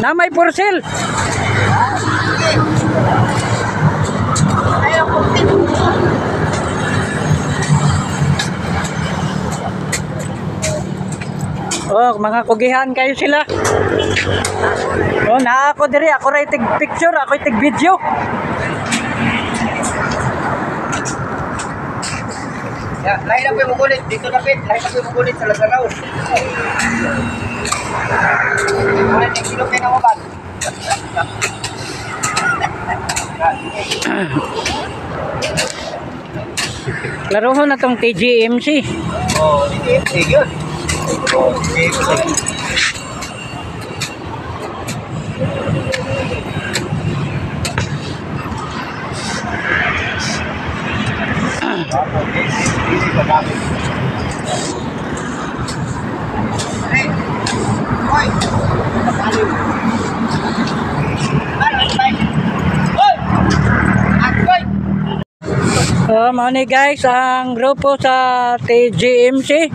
Na may for sale. Oh, mga kugihan kayo sila. Oh, na ako diri, ako ray tig picture, ako tig video. Ya, lain na po yung mugulit. Dito na pit. Lain na po yung mugulit sa Lazaraw. Mugulit yung kilo pinanguban. Laruhon na tong TGMC. Oh, TGMC yun. Oh, TGMC. Mao ni guys ang grupo sa TGMC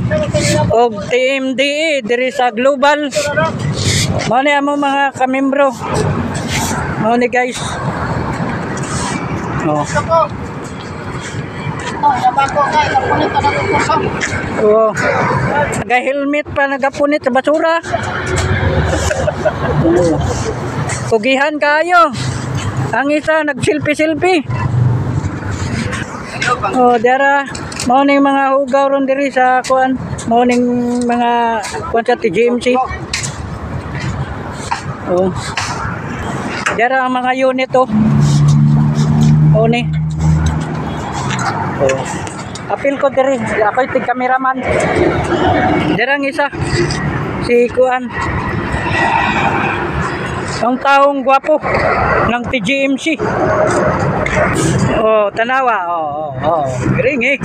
o TMDE diri sa Global. Mao ni amo mga kamembro. Mao ni guys. Oh. Oh. Naga-helmet pa, nagapunit sa basura. Pugihan kayo. Ang isa nag-selfie-selfie. Oh, dara mao ning mga hugaw ron diri sa kuan. Mao ning mga kuan sa TGMC. Oh. Dara ang mga unit oh. Oh ni. Oh. Apil ko diri, ako'y tig cameraman. Dirang isa si kuan. Ang taong gwapo ng TGMC. Oh, tanawa. Oh. Gring eh.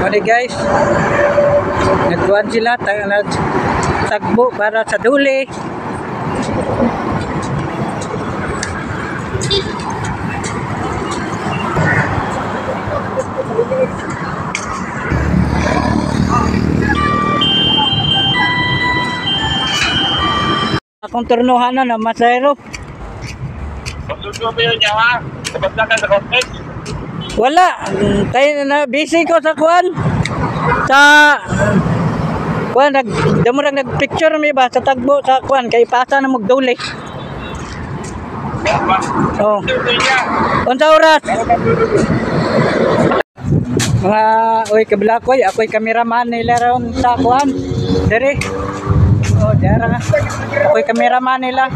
Okay guys, nagkuhan sila, nagsagbo para sa duli. Akong turnuhan na masayro. Pagsusunod mo yun niya ha? Sabat na ka sa context? Wala, tayo na busy ko sa kuan. Sa kuan damurag nagpicture mi ba sa tagbo sa kuan kay pasa na magduli. Oh. Unsa oras? Mga oy kablakoy, ako'y cameraman nila ron sa kuan. Dere. Oh, dara. Ako'y cameraman nila.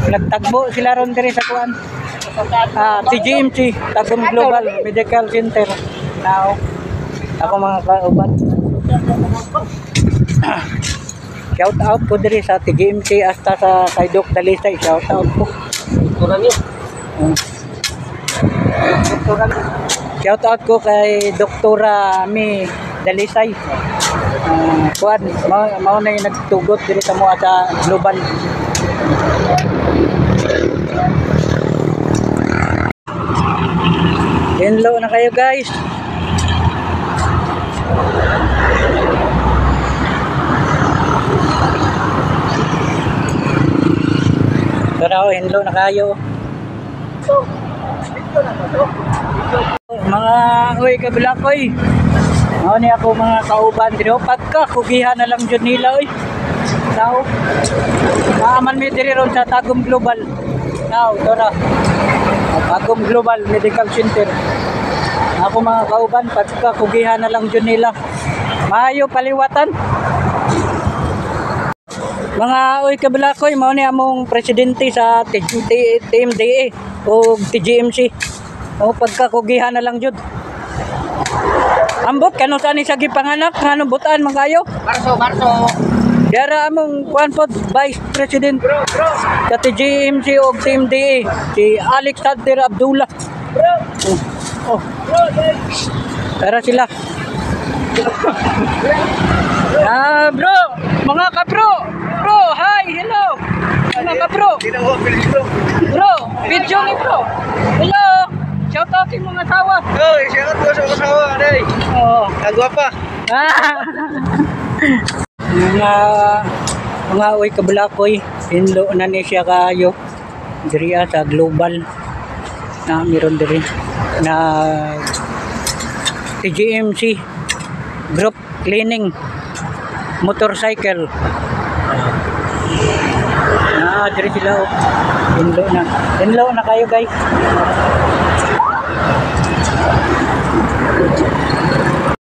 Nagtagbo sila ron dere sa kuan. TGMC, Tagum Global Medical Center. Now, ako mga kauban. Shout out po diri sa TGMC hasta sa Kaidok Dalisay. Shout out po. Shout out ko kay Doktora Mi Dalisay. Kuan, mao na yung nagtugot diri sa mga sa Global. Hello na kayo guys. Tara, hello na kayo. Mga uy kabilakoy. Mao ni ako mga kauban dito pagka kugihan na lang jud nila oy. Sao? Naaman mi diri ron sa Tagum Global. Now, tara. Tagum Global Medical Center. Ako mga kauban pagka kugihan na lang jud nila. Maayo paliwatan. Mga uy kabilakoy, mao ni among presidente sa TMDE o TGMC. O pagkakugihan na lang jud. Ambot kano saan sa gipanganak ngano butan magayo? Marso. Dara among kuan pod Vice President sa TGMC o TMDE si Alexander Abdullah. Oh. Tara sila. Bro. Mga kabro! Bro, hi! Hello! Mga kabro! Bro, video ni bro! Hello! Shout out yung mga tawa! Oy, shout out sa kasawa, day. Oo. Kagwapa. Mga uy kabulakoy, inlo na ni siya kayo diriya sa global na meron diri na TGMC group cleaning motorcycle diri sila oh. Inlo na kayo guys.